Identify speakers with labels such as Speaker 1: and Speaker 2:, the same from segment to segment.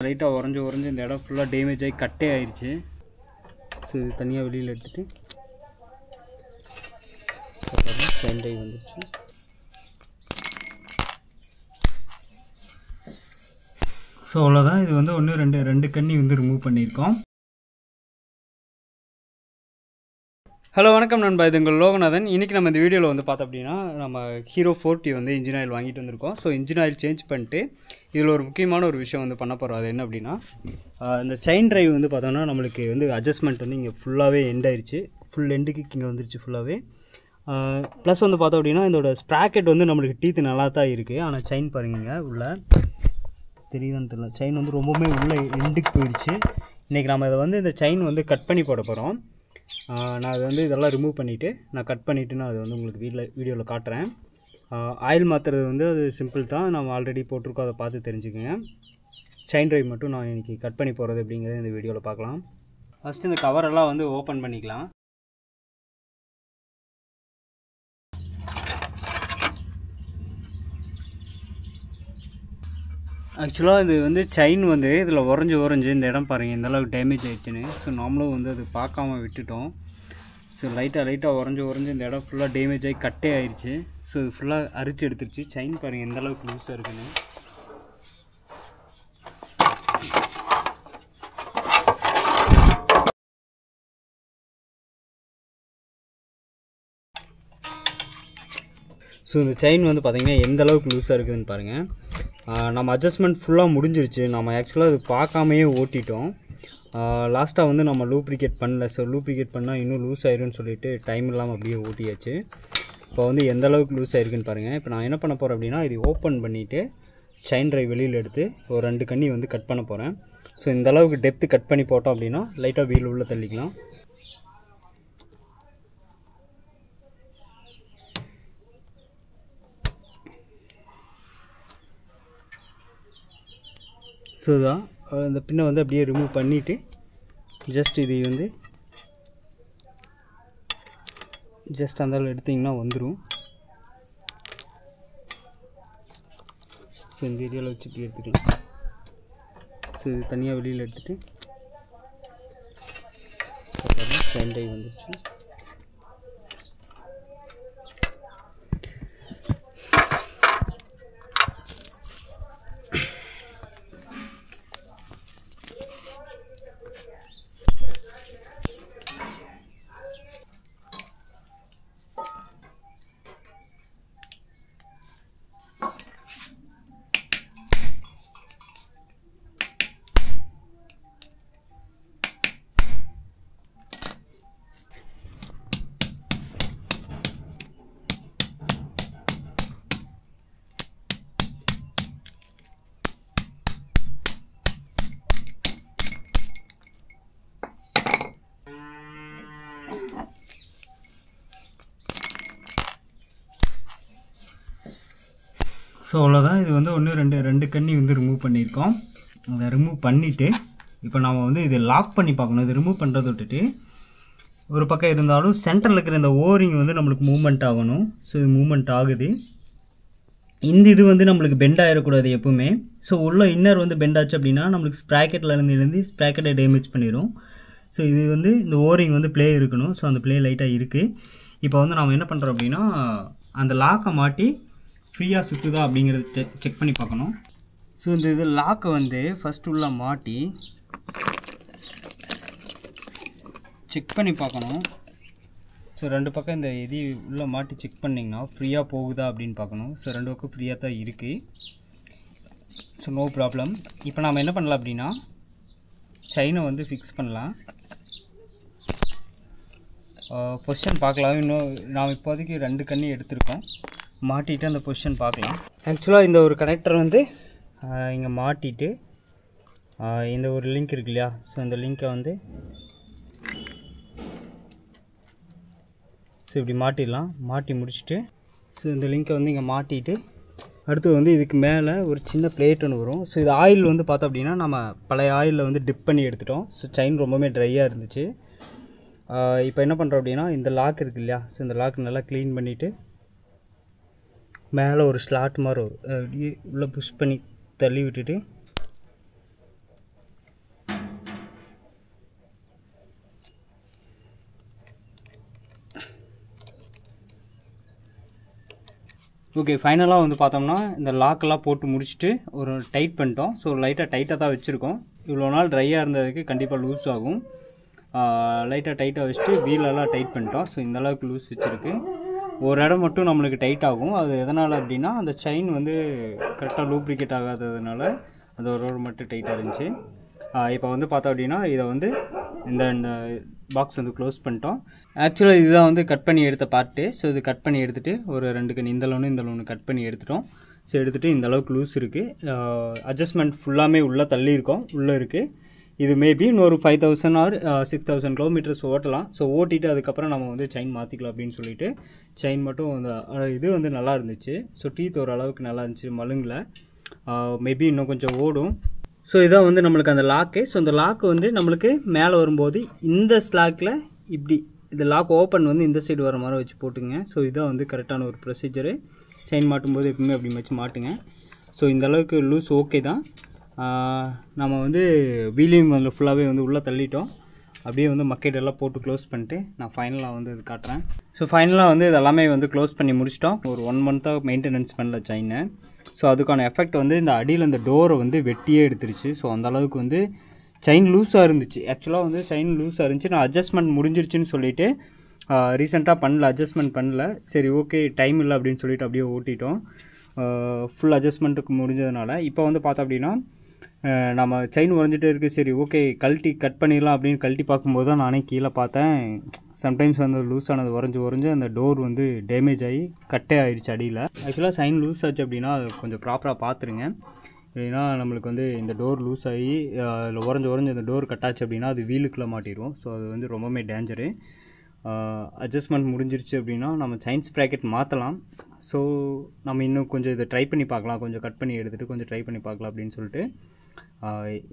Speaker 1: லைட்டாக உறைஞ்சி இந்த இடம் ஃபுல்லாக டேமேஜ் ஆகி கட்டே ஆயிடுச்சு. ஸோ இது தனியாக வெளியில் எடுத்துகிட்டு சென்டை வந்துடுச்சு. ஸோ அவ்வளோதான். இது வந்து ரெண்டு கண்ணி வந்து ரிமூவ் பண்ணியிருக்கோம். ஹலோ வணக்கம் நண்பா, இது உங்கள் லோகநாதன். இன்றைக்கி நம்ம இந்த வீடியோவில் வந்து பார்த்தோம் அப்படின்னா நம்ம ஹீரோ 4T வந்து இன்ஜின் ஆயில் வாங்கிட்டு வந்திருக்கோம். ஸோ இன்ஜின் ஆயில் சேஞ்ச் பண்ணிட்டு இதில் ஒரு முக்கியமான ஒரு விஷயம் வந்து பண்ண போகிறோம். அது என்ன அப்படின்னா, இந்த செயின் டிரைவ் வந்து பார்த்தோம்னா நம்மளுக்கு வந்து அட்ஜஸ்ட்மெண்ட் வந்து இங்கே ஃபுல்லாகவே எண்ட் ஆயிடுச்சு. ஃபுல் எண்டுக்கு இங்கே வந்துருச்சு ஃபுல்லாகவே. ப்ளஸ் வந்து பார்த்தோம் அப்படின்னா இதோட ஸ்ப்ராக்கெட் வந்து நம்மளுக்கு டீத்து நல்லா தான் இருக்குது. ஆனால் செயின் பாருங்க உள்ளே தெரியுதான்னு தெரியல, செயின் வந்து ரொம்பவுமே உள்ளே எண்டுக்கு போயிடுச்சு. இன்றைக்கி நம்ம இதை வந்து இந்த செயின் வந்து கட் பண்ணி போட போகிறோம். நான் அது வந்து இதெல்லாம் ரிமூவ் பண்ணிவிட்டு நான் கட் பண்ணிவிட்டு நான் அது வந்து உங்களுக்கு வீடியோவில் காட்டுறேன். ஆயில் மாற்றுறது வந்து அது சிம்பிள் தான், நம்ம ஆல்ரெடி போட்டிருக்கோம், அதை பார்த்து தெரிஞ்சுக்கோங்க. செயின் டிரைவ் மட்டும் நான் இன்றைக்கி கட் பண்ணி போகிறது அப்படிங்கிறத இந்த வீடியோவில் பார்க்கலாம். ஃபஸ்ட்டு இந்த கவரெல்லாம் வந்து ஓப்பன் பண்ணிக்கலாம். ஆக்சுவலாக இது வந்து செயின் வந்து இதில் உறைஞ்சி இந்த இடம் பாருங்கள் இந்த அளவுக்கு டேமேஜ் ஆகிடுச்சுன்னு. ஸோ நாமளும் வந்து அது பார்க்காம விட்டுட்டோம். ஸோ லைட்டாக உறைஞ்சி இந்த இடம் ஃபுல்லாக டேமேஜ் ஆகி கட்டே ஆயிடுச்சு. ஸோ இது ஃபுல்லாக அரிச்சு எடுத்துருச்சு. செயின் பாருங்கள் எந்த அளவுக்கு லூஸாக இருக்குன்னு. ஸோ இந்த செயின் வந்து பார்த்திங்கன்னா எந்த அளவுக்கு லூஸாக இருக்குதுன்னு பாருங்கள். நம்ம அட்ஜஸ்ட்மெண்ட் ஃபுல்லாக முடிஞ்சிருச்சு. நம்ம ஆக்சுவலாக அது பார்க்காமையே ஓட்டிட்டோம். லாஸ்ட்டாக வந்து நம்ம லூப்ரிகேட் பண்ணல. ஸோ லூப்ரிகேட் பண்ணால் இன்னும் லூஸ் ஆயிருன்னு சொல்லிட்டு டைம் இல்லாமல் அப்படியே ஓட்டியாச்சு. இப்போ வந்து எந்த அளவுக்கு லூஸ் ஆயிருக்குன்னு பாருங்கள். இப்போ நான் என்ன பண்ண போகிறேன் அப்படின்னா, இது ஓப்பன் பண்ணிவிட்டு செயின் டிரைவ் வெளியில் எடுத்து ஒரு 2 கண்ணி வந்து கட் பண்ண போகிறேன். ஸோ இந்த அளவுக்கு டெப்த்து கட் பண்ணி போட்டோம் அப்படின்னா லைட்டாக வீல் உள்ளே தள்ளிக்கலாம். ஸோ தான் இந்த பின்னை வந்து அப்படியே ரிமூவ் பண்ணிவிட்டு ஜஸ்ட் இது வந்து ஜஸ்ட் அந்த அளவு எடுத்திங்கன்னா வந்துடும். ஸோ இந்த ஏரியாவில் வச்சு இப்படி எடுத்துக்கலாம். ஸோ இது தனியாக வெளியில் எடுத்துகிட்டு சென்டை வந்துடுச்சு. ஸோ அவ்வளோதான். இது வந்து ரெண்டு கண்ணி வந்து ரிமூவ் பண்ணியிருக்கோம். அதை ரிமூவ் பண்ணிவிட்டு இப்போ நம்ம வந்து இதை லாக் பண்ணி பார்க்கணும். இது ரிமூவ் பண்ணுறதை விட்டுட்டு ஒரு பக்கம் இருந்தாலும் சென்டரில் இருக்கிற இந்த ஓரிங் வந்து நம்மளுக்கு மூவ்மெண்ட் ஆகணும். ஸோ இது மூவ்மெண்ட் ஆகுது. இந்த இது வந்து நம்மளுக்கு பெண்ட் ஆகிடக்கூடாது எப்பவுமே. ஸோ உள்ள இன்னர் வந்து பெண்ட் ஆச்சு அப்படின்னா நம்மளுக்கு ஸ்ப்ராக்கெட்டில் ஸ்ப்ராக்கெட்டை டேமேஜ் பண்ணிடும். ஸோ இது வந்து இந்த ஓரிங் வந்து ப்ளே இருக்கணும். ஸோ அந்த ப்ளே லைட்டாக இருக்குது. இப்போ வந்து நம்ம என்ன பண்ணுறோம் அப்படின்னா, அந்த லாக்கை மாட்டி ஃப்ரீயாக சுற்றுதா அப்படிங்கிறத செக் பண்ணி பார்க்கணும். ஸோ இந்த இது லாக்கை வந்து ஃபஸ்ட்டு உள்ள மாட்டி செக் பண்ணி பார்க்கணும். ஸோ 2 பக்கம் இந்த இது உள்ளே மாட்டி செக் பண்ணிங்கன்னா ஃப்ரீயாக போகுதா அப்படின்னு பார்க்கணும். ஸோ 2 பக்கம் ஃப்ரீயாக தான் இருக்குது. So no problem. இப்போ நாம் என்ன பண்ணலாம் அப்படின்னா, செயினை வந்து ஃபிக்ஸ் பண்ணலாம். பொசிஷன் பார்க்கலாம். இன்னும் நாம் இப்போதைக்கு 2 கண்ணி எடுத்திருக்கோம். மாட்டிட்டு அந்த பொசிஷன் பார்க்கலாம். ஆக்சுவலாக இந்த ஒரு கனெக்டர் வந்து இங்கே மாட்டிட்டு இந்த ஒரு லிங்க் இருக்கு இல்லையா, ஸோ இந்த லிங்க்கை வந்து ஸோ இப்படி மாட்டிடலாம். மாட்டி முடிச்சுட்டு ஸோ இந்த லிங்க்கை வந்து இங்கே மாட்டிட்டு அடுத்து வந்து இதுக்கு மேலே ஒரு சின்ன பிளேட் ஒன்று வரும். ஸோ இது ஆயில் வந்து பார்த்தோம் அப்படின்னா நம்ம பழைய ஆயிலில் வந்து டிப் பண்ணி எடுத்துட்டோம். ஸோ செயின் ரொம்பவே ட்ரையாக இருந்துச்சு. இப்போ என்ன பண்ணுறோம் அப்படின்னா, இந்த லாக் இருக்கு இல்லையா, ஸோ இந்த லாக் நல்லா க்ளீன் பண்ணிவிட்டு மேலே ஒரு ஸ்லாட் மாதிரி உள்ளே புஷ் பண்ணி தள்ளி விட்டுட்டு ஓகே, ஃபைனலாக வந்து பார்த்தோம்னா இந்த லாக்கெல்லாம் போட்டு முடிச்சுட்டு ஒரு டைட் பண்ணிட்டோம். ஸோ டைட்டாக தான் வச்சுருக்கோம். இவ்வளோ நாள் ட்ரையாக இருந்ததுக்கு கண்டிப்பாக லூஸ் ஆகும். லைட்டாக டைட்டாக வச்சுட்டு வீலெல்லாம் டைட் பண்ணிட்டோம். ஸோ இந்தளவுக்கு லூஸ் வச்சுருக்கு. ஒரு இடம் மட்டும் நம்மளுக்கு டைட் ஆகும். அது எதனால் அப்படின்னா அந்த செயின் வந்து கரெக்டாக லூப்ரிகேட் ஆகாததுனால அந்த ஒரு ரோடு மட்டும் டைட்டாக இருந்துச்சு. இப்போ வந்து பார்த்தோம் அப்படின்னா இதை வந்து இந்த பாக்ஸ் வந்து க்ளோஸ் பண்ணிட்டோம். ஆக்சுவலாக இதுதான் வந்து கட் பண்ணி எடுத்த பார்ட்டு. ஸோ இது கட் பண்ணி எடுத்துகிட்டு ஒரு 2 கன் இந்த லோனு கட் பண்ணி எடுத்துட்டோம். ஸோ எடுத்துகிட்டு இந்த அளவுக்கு லூஸ் இருக்குது. அட்ஜஸ்ட்மெண்ட் ஃபுல்லாமே உள்ளே தள்ளி இருக்கோம், உள்ளே இருக்குது. இது மேபி இன்னொரு 5000 ஆர் 6000 கிலோமீட்டர்ஸ் ஓட்டலாம். ஸோ ஓட்டிட்டு அதுக்கப்புறம் நம்ம வந்து செயின் மாற்றிக்கலாம் அப்படின்னு சொல்லிட்டு செயின் மட்டும் அந்த இது வந்து நல்லா இருந்துச்சு. ஸோ டீத் ஓரளவுக்கு நல்லா இருந்துச்சு, மழுங்கலை. மேபி இன்னும் கொஞ்சம் ஓடும். ஸோ இதான் வந்து நம்மளுக்கு அந்த லாக்கு. ஸோ இந்த லாக்கு வந்து நம்மளுக்கு மேலே வரும்போது இந்த ஸ்லாக்கில் இப்படி இந்த லாக் ஓப்பன் வந்து இந்த சைடு வர மாதிரி வச்சு போட்டுங்க. ஸோ இதான் வந்து கரெக்டான ஒரு ப்ரொசீஜரு. செயின் மாட்டும்போது எப்பவுமே அப்படி வச்சு மாட்டுங்க. ஸோ இந்த அளவுக்கு லூஸ் ஓகே தான். நம்ம வந்து வீலையும் வந்து ஃபுல்லாகவே வந்து உள்ளே தள்ளிட்டோம். அப்படியே வந்து மக்கெட்டெல்லாம் போட்டு க்ளோஸ் பண்ணிட்டு நான் ஃபைனலாக வந்து இது காட்டுறேன். ஸோ ஃபைனலாக வந்து இது எல்லாமே வந்து க்ளோஸ் பண்ணி முடிச்சிட்டோம். ஒரு 1 மந்த்தாக மெயின்டெனன்ஸ் பண்ணல செயினை. ஸோ அதுக்கான எஃபெக்ட் வந்து இந்த அடியில் இந்த டோரை வந்து வெட்டியே எடுத்துருச்சு. ஸோ அந்தளவுக்கு வந்து செயின் லூஸாக இருந்துச்சு. ஆக்சுவலாக வந்து செயின் லூஸாக இருந்துச்சு. நான் அட்ஜஸ்ட்மெண்ட் முடிஞ்சிருச்சுன்னு சொல்லிவிட்டு ரீசெண்டாக பண்ணல, அட்ஜஸ்ட்மெண்ட் பண்ணல. சரி ஓகே டைம் இல்லை அப்படின்னு சொல்லிட்டு அப்படியே ஓட்டிட்டோம். ஃபுல் அட்ஜஸ்ட்மெண்ட்டுக்கு முடிஞ்சதுனால இப்போ வந்து பார்த்தோம் அப்படின்னா நம்ம செயின் உறைஞ்சிட்டே இருக்குது. சரி ஓகே கழட்டி கட் பண்ணிடலாம் அப்படின்னு கழட்டி பார்க்கும்போது தான் நானே கீழே பார்த்தேன். சம்டைம்ஸ் வந்து லூஸ் ஆனது உறைஞ்சி அந்த டோர் வந்து டேமேஜ் ஆகி கட்டே ஆகிடுச்சு அடியில். ஆக்சுவலாக செயின் லூஸ் ஆச்சு அப்படின்னா அது கொஞ்சம் ப்ராப்பராக பார்த்துருங்க. இல்லைன்னா நம்மளுக்கு வந்து இந்த டோர் லூஸ் ஆகி அதில் உறைஞ்சி இந்த டோர் கட்டாச்சு அப்படின்னா அது வீலுக்குள்ளே மாட்டிடும். ஸோ அது வந்து ரொம்பவே டேஞ்சரு. அட்ஜஸ்ட்மெண்ட் முடிஞ்சிருச்சு அப்படின்னா நம்ம செயின் ஸ்ப்ராக்கெட் மாற்றலாம். ஸோ நம்ம இன்னும் கொஞ்சம் இதை ட்ரை பண்ணி பார்க்கலாம், கொஞ்சம் கட் பண்ணி எடுத்துகிட்டு கொஞ்சம் ட்ரை பண்ணி பார்க்கலாம் அப்படின்னு சொல்லிட்டு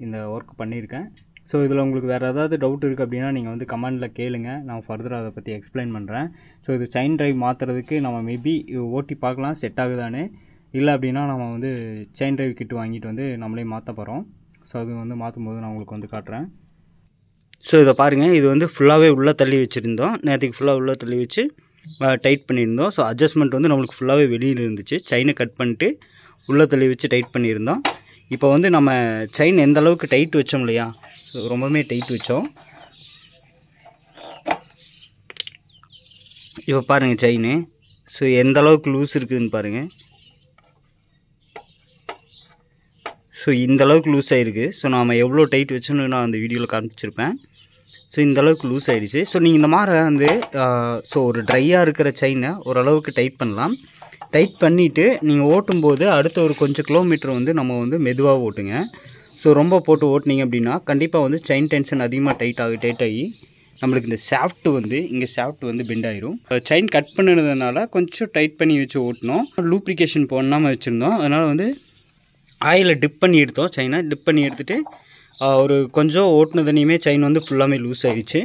Speaker 1: இந்த ஒர்க் பண்ணியிருக்கேன். ஸோ இதில் உங்களுக்கு வேறு ஏதாவது டவுட் இருக்குது அப்படின்னா நீங்கள் வந்து கமெண்டில் கேளுங்க, நான் ஃபர்தராக அதை பற்றி எக்ஸ்பிளைன் பண்ணுறேன். ஸோ இது செயின் ட்ரைவ் மாற்றுறதுக்கு நம்ம மேபி ஓட்டி பார்க்கலாம் செட் ஆகுதானே. இல்லை அப்படின்னா நம்ம வந்து செயின் ட்ரைவ் கிட் வாங்கிட்டு வந்து நம்மளே மாற்ற போகிறோம். ஸோ அது வந்து மாற்றும் போது நான் உங்களுக்கு வந்து காட்டுறேன். ஸோ இதை பாருங்கள், இது வந்து ஃபுல்லாகவே உள்ளே தள்ளி வச்சுருந்தோம். நேற்றுக்கு ஃபுல்லாக உள்ளே தள்ளி வச்சு டைட் பண்ணியிருந்தோம். ஸோ அட்ஜஸ்ட்மெண்ட் வந்து நம்மளுக்கு ஃபுல்லாகவே வெளியில் இருந்துச்சு. செயினை கட் பண்ணிட்டு உள்ளே தள்ளி வச்சு டைட் பண்ணியிருந்தோம். இப்போ வந்து நம்ம செயின் எந்த அளவுக்கு டைட் வச்சோம் இல்லையா, ஸோ ரொம்பவே டைட் வச்சோம். இப்போ பாருங்கள் செயின் ஸோ எந்த அளவுக்கு லூஸ் இருக்குதுன்னு பாருங்கள். ஸோ இந்தளவுக்கு லூஸ் ஆகிருக்கு. ஸோ நாம் எவ்வளோ டைட் வச்சோன்னு நான் அந்த வீடியோவில் காமிச்சிருப்பேன். ஸோ இந்தளவுக்கு லூஸ் ஆகிடுச்சு. ஸோ நீங்கள் இந்த மாதிரி வந்து ஸோ ஒரு ட்ரையாக இருக்கிற செயினை ஓரளவுக்கு டைட் பண்ணலாம். டைட் பண்ணிவிட்டு நீங்கள் ஓட்டும்போது அடுத்த ஒரு கொஞ்சம் கிலோமீட்டர் வந்து நம்ம வந்து மெதுவாக ஓட்டுங்க. ஸோ ரொம்ப போட்டு ஓட்டினீங்க அப்படின்னா கண்டிப்பாக வந்து செயின் டென்ஷன் அதிகமாக டைட் ஆகி நம்மளுக்கு இந்த ஷாஃப்ட் வந்து இங்கே ஷாஃப்ட் வந்து பெண்ட் ஆயிரும். செயின் கட் பண்ணுறதுனால கொஞ்சம் டைட் பண்ணி வச்சு ஓட்டினோம். லூப்ரிகேஷன் பண்ணாமல் வச்சுருந்தோம். அதனால் வந்து ஆயிலை டிப் பண்ணி எடுத்தோம். செயினை டிப் பண்ணி எடுத்துகிட்டு ஒரு கொஞ்சம் ஓட்டினதுனையுமே செயின் வந்து ஃபுல்லாமே லூஸ் ஆகிடுச்சு.